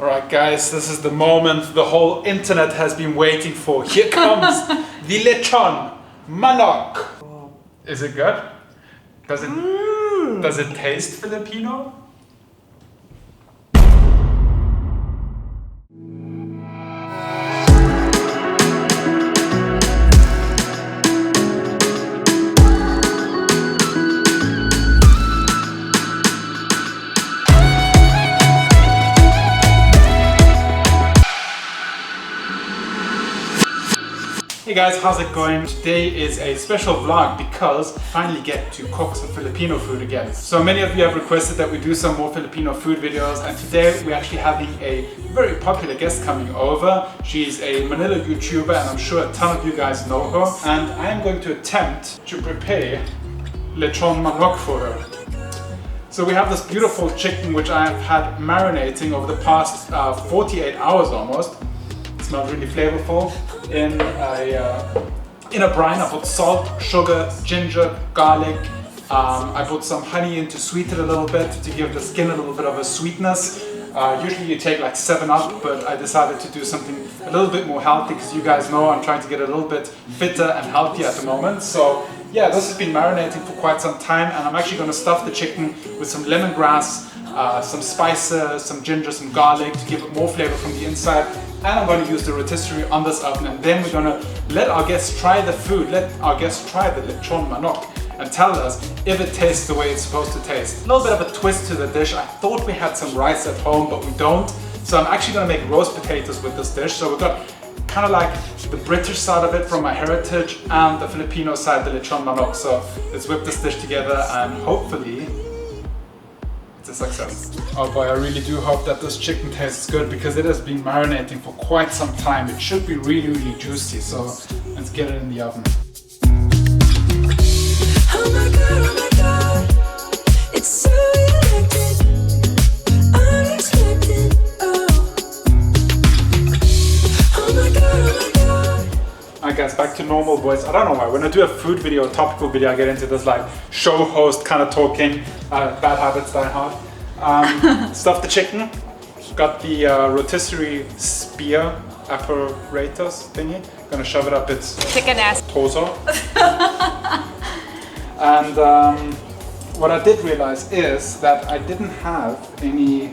Alright guys, this is the moment the whole internet has been waiting for. Here comes the LECHON MANOK. Is it good? Does it taste Filipino? Hey guys, how's it going? Today is a special vlog because I finally get to cook some Filipino food again. So many of you have requested that we do some more Filipino food videos, and today we're actually having a very popular guest coming over. She's a Manila YouTuber and I'm sure a ton of you guys know her. And I am going to attempt to prepare lechon manok for her. So we have this beautiful chicken which I have had marinating over the past 48 hours almost. It smells really flavorful. In a brine, I put salt, sugar, ginger, garlic. I put some honey in to sweeten it a little bit to give the skin a little bit of a sweetness. Usually you take like 7-Up, but I decided to do something a little bit more healthy because you guys know I'm trying to get a little bit fitter and healthier at the moment. So yeah, this has been marinating for quite some time, and I'm actually going to stuff the chicken with some lemongrass, some spices, some ginger, some garlic to give it more flavor from the inside. And I'm going to use the rotisserie on this oven, and then we're going to let our guests try the food, let our guests try the lechon manok and tell us if it tastes the way it's supposed to taste. A little bit of a twist to the dish. I thought we had some rice at home, but we don't. So I'm actually going to make roast potatoes with this dish. So we've got kind of like the British side of it from my heritage and the Filipino side, the lechon manok. So let's whip this dish together and hopefully it's a success. Oh boy, I really do hope that this chicken tastes good because it has been marinating for quite some time. It should be really, really juicy, so let's get it in the oven. Oh my god, it's so electric, unexpected, oh my god. Alright guys, back to normal boys. I don't know why, when I do a food video, a topical video, I get into this like show host kind of talking, bad habits die hard. Stuff the chicken, got the rotisserie spear apparatus thingy, gonna shove it up its chicken ass torso. And what I did realize is that I didn't have any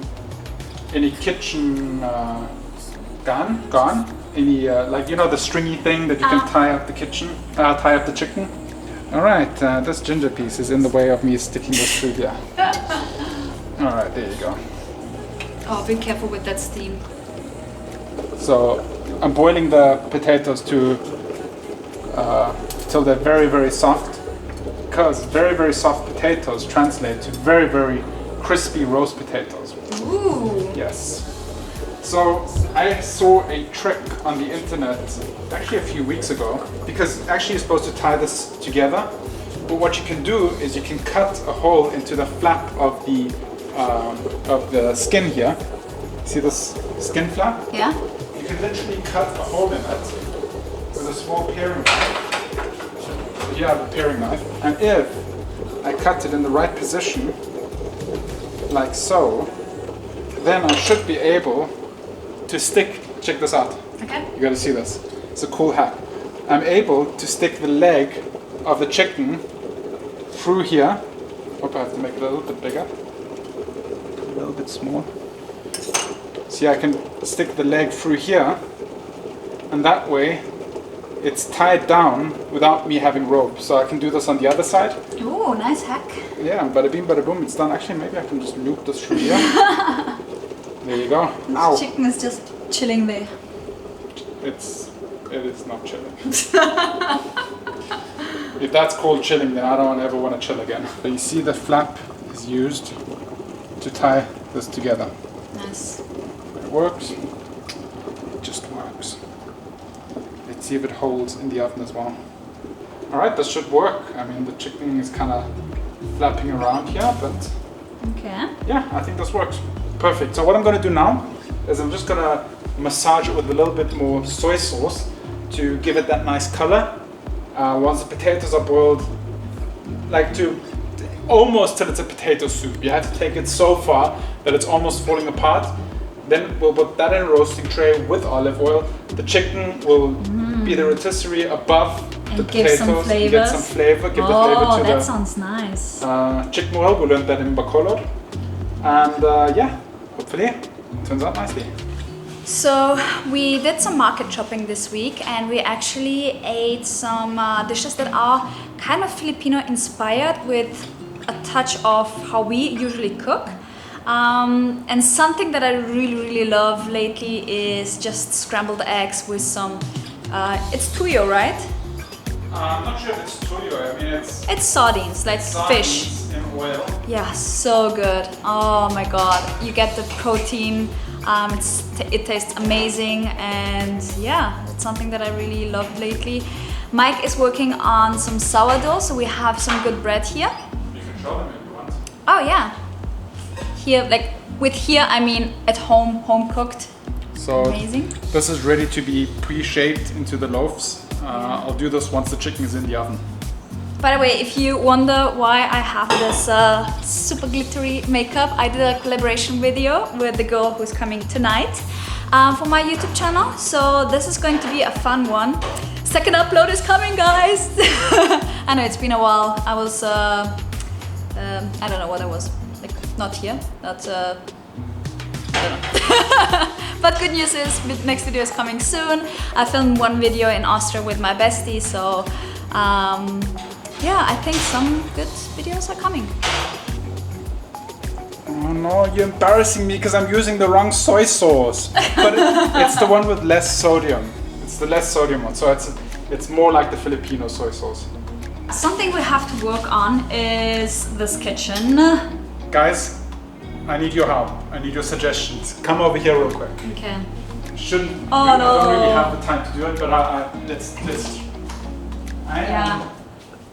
kitchen garn. Any like, you know, the stringy thing that you can tie up the chicken. All right, this ginger piece is in the way of me sticking this through here. All right, there you go. Oh, be careful with that steam. So I'm boiling the potatoes to till they're very, very soft, because very, very soft potatoes translate to very, very crispy roast potatoes. Ooh. Yes. So I saw a trick on the internet actually a few weeks ago, because actually you're supposed to tie this together, but what you can do is you can cut a hole into the flap of the skin here. See this skin flap? Yeah. You can literally cut a hole in it with a small paring knife. So here I have a paring knife, and if I cut it in the right position, like so, then I should be able to stick, check this out. Okay. You gotta see this. It's a cool hack. I'm able to stick the leg of the chicken through here. Hope I have to make it a little bit bigger. A little bit small. See, I can stick the leg through here, and that way it's tied down without me having rope. So I can do this on the other side. Ooh, nice hack. Yeah, bada bing, bada boom, it's done. Actually, maybe I can just loop this through here. There you go. Ow. This chicken is just chilling there. It is not chilling. If that's called chilling, then I don't ever want to chill again. So you see the flap is used to tie this together. Nice. It works. It just works. Let's see if it holds in the oven as well. Alright, this should work. I mean, the chicken is kind of flapping around here, but okay. Yeah, I think this works. Perfect. So what I'm going to do now is I'm just going to massage it with a little bit more soy sauce to give it that nice color. Once the potatoes are boiled, like to almost till it's a potato soup. You have to take it so far that it's almost falling apart. Then we'll put that in a roasting tray with olive oil. The chicken will be the rotisserie above the give potatoes. some And flavors. get some flavor. Give the flavor Oh, to that the sounds nice. chicken oil. We learned that in Bacolod. And yeah, hopefully it turns out nicely. So we did some market shopping this week, and we actually ate some dishes that are kind of Filipino inspired with a touch of how we usually cook. And something that I really love lately is just scrambled eggs with some, it's tuyo, right? I'm not sure if it's toyo. I mean, It's sardines, like fish. sardines in oil. Yeah, so good. Oh my god, you get the protein. It tastes amazing, and yeah, it's something that I really love lately. Mike is working on some sourdough, so we have some good bread here. You can show them if you want. Oh yeah. Here, like with here, I mean at home, home cooked. So Amazing. this is ready to be pre-shaped into the loaves. I'll do this once the chicken is in the oven. By the way, if you wonder why I have this super glittery makeup, I did a collaboration video with the girl who's coming tonight for my YouTube channel. So this is going to be a fun one. Second upload is coming, guys. I know it's been a while. I was, I don't know what I was, like not here, not, I don't know. But good news is next video is coming soon. I filmed one video in Austria with my bestie, so yeah, I think some good videos are coming. Oh no, you're embarrassing me because I'm using the wrong soy sauce. But it's the one with less sodium. It's the less sodium one, so it's more like the Filipino soy sauce. Something we have to work on is this kitchen. Guys, I need your help. I need your suggestions. Come over here real quick. Okay. Shouldn't. Oh, I no. don't really have the time to do it, but let's. Yeah.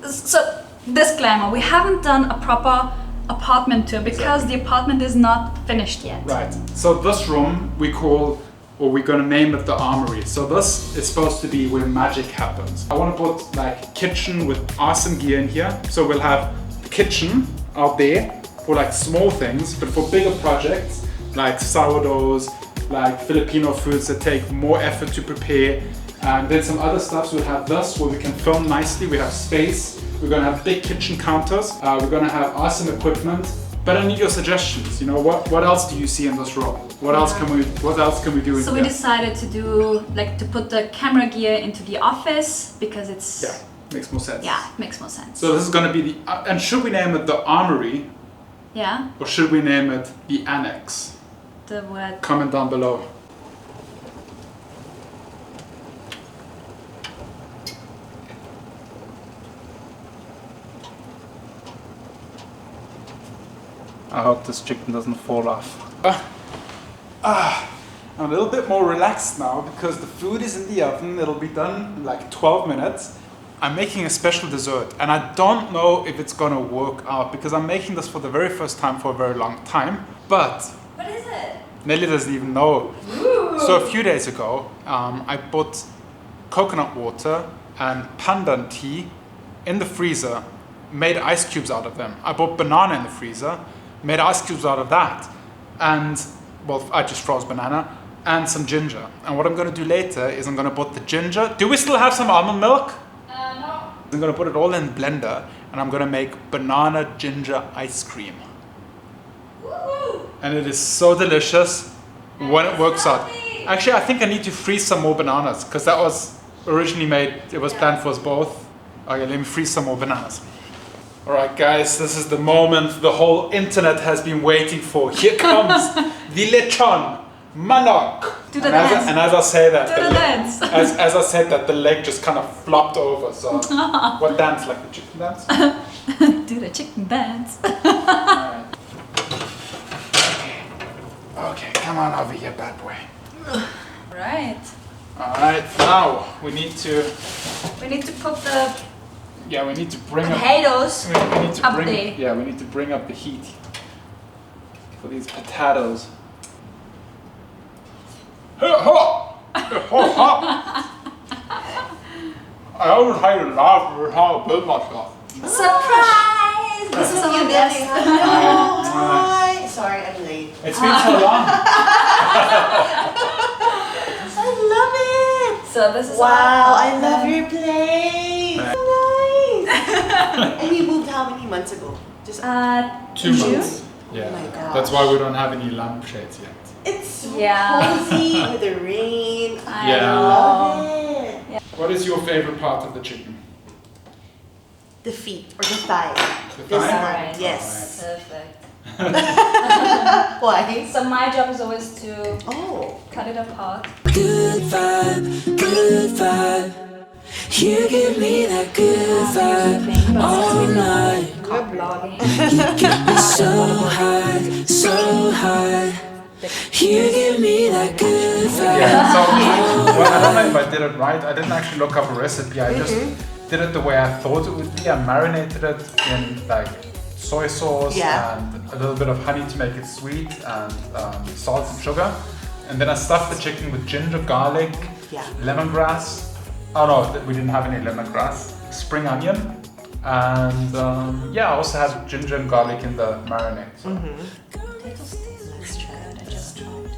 So, disclaimer, we haven't done a proper apartment tour because the apartment is not finished yet. Right. So this room we call, or we're gonna name it the armory. So this is supposed to be where magic happens. I want to put like kitchen with awesome gear in here. So we'll have the kitchen out there for like small things, but for bigger projects like sourdoughs, like Filipino foods that take more effort to prepare. And then some other stuff, so we'll have this where we can film nicely, we have space, we're gonna have big kitchen counters, we're gonna have awesome equipment. But I need your suggestions, you know, what else do you see in this room? What else can we do in So here? we decided to do, like, to put the camera gear into the office because it's... Yeah, makes more sense. Yeah, it makes more sense. So this is gonna be the, and should we name it the armory, Yeah, or should we name it the annex? the word. Comment down below. I hope this chicken doesn't fall off. I'm a little bit more relaxed now because the food is in the oven. It'll be done in like 12 minutes. I'm making a special dessert and I don't know if it's gonna work out because I'm making this for the very first time for a very long time. But What is it? Nelly doesn't even know. Ooh. So a few days ago, I put coconut water and pandan tea in the freezer, made ice cubes out of them. I bought banana in the freezer, made ice cubes out of that, and well, I just froze banana and some ginger. And what I'm gonna do later is I'm gonna put the ginger. Do we still have some almond milk? No. I'm gonna put it all in the blender and I'm gonna make banana ginger ice cream. Woohoo! And it is so delicious when it it's works out. healthy. Actually, I think I need to freeze some more bananas because that was originally made, it was planned for us both. Okay, let me freeze some more bananas. All right, guys, this is the moment the whole internet has been waiting for. Here comes the LECHON MANOK. Do the and dance. As I say that, Do the dance. as I said that, the leg just kind of flopped over. So, what dance? Like the chicken dance? Do the chicken dance. Alright. Okay, come on over here, bad boy. Right. Alright, now we need to put the we need to bring up potatoes we need to up bring there. yeah, we need to bring up the heat for these potatoes. I always had to laugh with how I build myself. Surprise! This is our guest. Hi. Sorry, I'm late. It's been so long. I love it. So this is Wow, our I love your place. So nice. And you moved how many months ago? Just 2 months. Yeah. Oh my gosh. That's why we don't have any lampshades yet. it's so Yeah. cozy with the rain. I Yeah. love it. What is your favorite part of the chicken? The feet or the thigh. The This thigh? one, Alright. yes. Perfect. Why? So my job is always to Oh. cut it apart. Good vibe, good vibe. You give me that good vibe all night. We're vlogging. Get me so high, so high. You give me that good vibe. Yeah, so well, I don't know if I did it right. I didn't actually look up a recipe. I just did it the way I thought it would be. I marinated it in like soy sauce Yeah. and a little bit of honey to make it sweet and salt and sugar. And then I stuffed the chicken with ginger, garlic, Yeah. lemongrass. Oh no, we didn't have any lemongrass. Spring onion. And yeah, I also had ginger and garlic in the marinade. So. Let's try it. I just tried.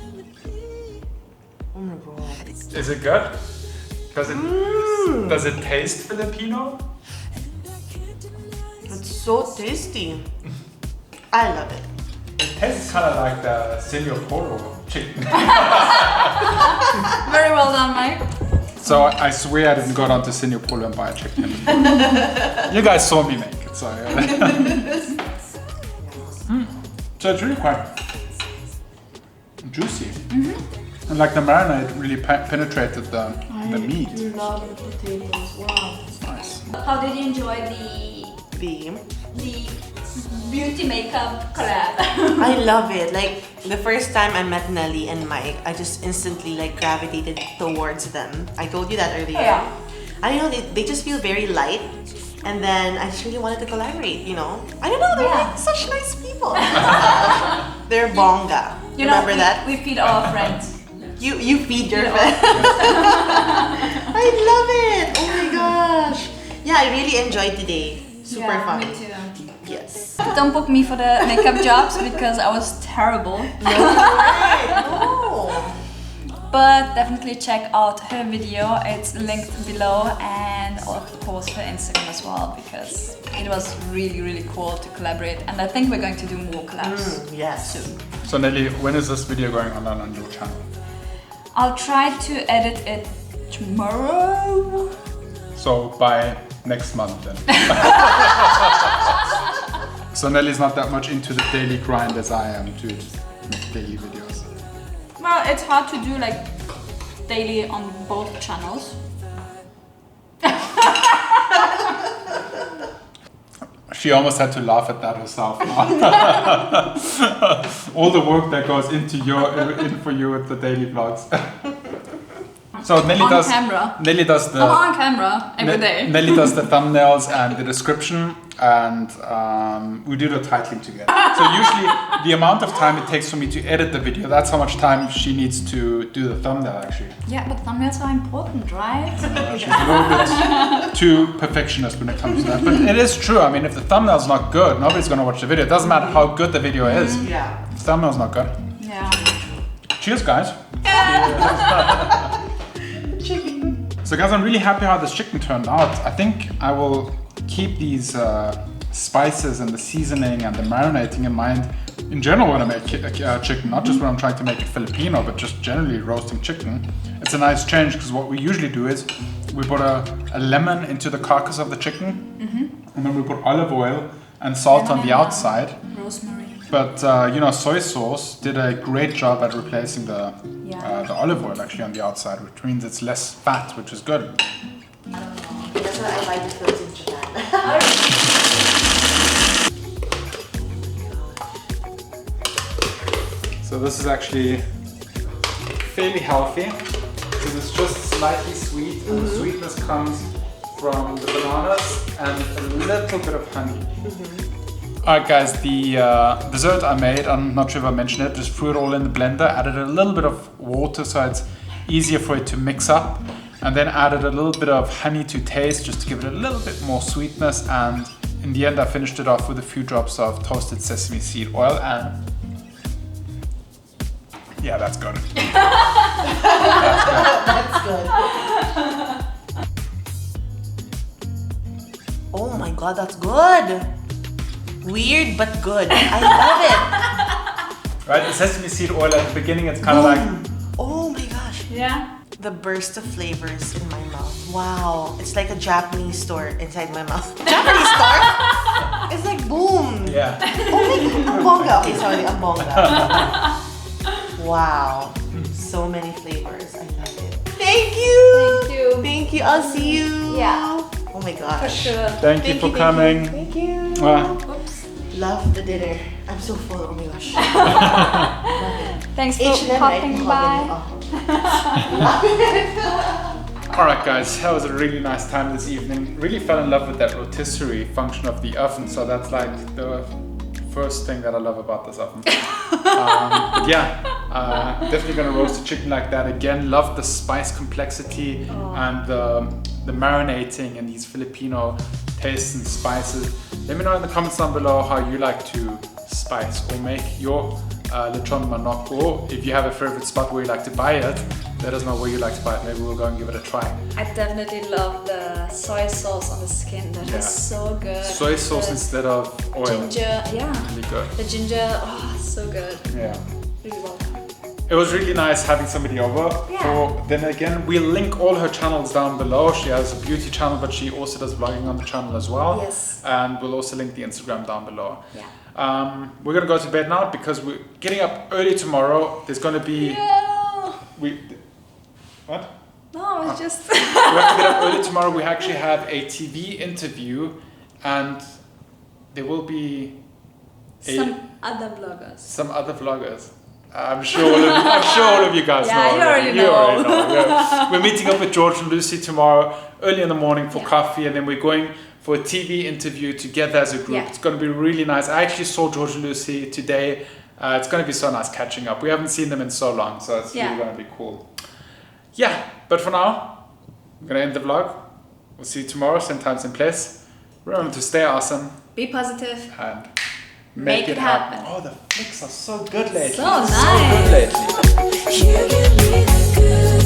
Oh my god. Is it good? Does it taste Filipino? It's so tasty. I love it. It tastes kind of like the Senor Polo chicken. Very well done, Mike. So I swear I didn't go down to Senor Polo and buy a chicken. You guys saw me make it, so. So it's really quite juicy. And like the marinade really penetrated the meat. love the potatoes. Wow. It's nice. How did you enjoy The the beauty makeup collab? I love it. Like the first time I met Nelly and Mike, I just instantly like gravitated towards them. I told you that earlier. Yeah. I don't know, they just feel very light. And then I just really wanted to collaborate, you know? I don't know, they're Yeah. like such nice people. They're bonga. You know, Remember that? we feed our friends. You feed your friends. I love it. Oh my gosh. Yeah, I really enjoyed today. Super Yeah, fun. me too. Yes. Don't book me for the makeup jobs because I was terrible. No. But definitely check out her video. It's linked below, and of course her Instagram as well, because it was really, really cool to collaborate. And I think we're going to do more collabs Yes. soon. So Nelly, when is this video going online on your channel? I'll try to edit it tomorrow. So by next month then. So Nelly's not that much into the daily grind as I am to make daily videos. Well, it's hard to do like daily on both channels. She almost had to laugh at that herself. All the work that goes into in for you with the daily vlogs. So Nelly On does. camera. Nelly does the. I'm on camera every day. Nelly does the thumbnails and the description, and we do the titling together. So usually the amount of time it takes for me to edit the video, that's how much time she needs to do the thumbnail actually. Yeah, but thumbnails are important, right? She's a little bit too perfectionist when it comes to that. But it is true. I mean, if the thumbnail's not good, nobody's gonna watch the video. It doesn't matter how good the video is. Yeah. If the thumbnail's not good. Yeah. Cheers, guys. So guys, I'm really happy how this chicken turned out. I think I will keep these spices and the seasoning and the marinating in mind in general when I make chicken, not just when I'm trying to make it Filipino, but just generally roasting chicken. It's a nice change because what we usually do is we put a lemon into the carcass of the chicken, and then we put olive oil and salt on the outside. Rosemary. But you know, soy sauce did a great job at replacing the olive oil actually on the outside, which means it's less fat, which is good. That's what I buy the clothes in Japan. So this is actually fairly healthy because it's just slightly sweet, and the sweetness comes from the bananas and a little bit of honey. Alright guys, the dessert I made, I'm not sure if I mentioned it, just threw it all in the blender, added a little bit of water so it's easier for it to mix up, and then added a little bit of honey to taste just to give it a little bit more sweetness, and in the end I finished it off with a few drops of toasted sesame seed oil, and Yeah, that's good. That's good. Oh my god, that's good. Weird but good. I love it. Right, the sesame seed oil at the beginning, it's kind of like... Oh my gosh. Yeah. The burst of flavors in my mouth. Wow. It's like a Japanese store inside my mouth. Japanese store? It's like boom. Yeah. Oh my god. Ang bongga. Okay, sorry. Ang bongga. Wow. So many flavors. I love it. Thank you. Thank you. Thank you. I'll see you. Yeah. Oh my gosh. For sure. Thank you for coming. Thank you. Oops. Love the dinner. I'm so full. Oh my gosh. Thanks for H&M, popping by. Alright guys, that was a really nice time this evening. Really fell in love with that rotisserie function of the oven, so that's like the first thing that I love about this oven. But yeah, definitely gonna roast the chicken like that again. Love the spice complexity and the marinating and these Filipino tastes and spices. Let me know in the comments down below how you like to spice or make your lechon manok, or if you have a favorite spot where you like to buy it, let us know where you like to buy it. Maybe we'll go and give it a try. I definitely love the soy sauce on the skin. That is so good. Soy sauce instead of oil. Ginger, yeah. Really good. The ginger, oh, so good. Yeah. Really well done. It was really nice having somebody over. Yeah. Then again, we'll link all her channels down below. She has a beauty channel, but she also does vlogging on the channel as well. Yes. And we'll also link the Instagram down below. Yeah. We're gonna go to bed now because we're getting up early tomorrow. There's gonna be... Yeah. What? No, it's just... We have to get up early tomorrow. We actually have a TV interview and there will be Some other vloggers. some other vloggers. I'm sure all of you guys Yeah, know. you already You already know. know, yeah. We're meeting up with George and Lucy tomorrow early in the morning for coffee, and then we're going for a TV interview together as a group. Yeah. It's going to be really nice. I actually saw George and Lucy today. It's going to be so nice catching up. We haven't seen them in so long, so it's really going to be cool. Yeah, but for now, I'm going to end the vlog. We'll see you tomorrow, same time, same place. Remember to stay awesome Be positive. and Make it happen. Oh, the flicks are so good lately. So nice. So good lately. You give me that good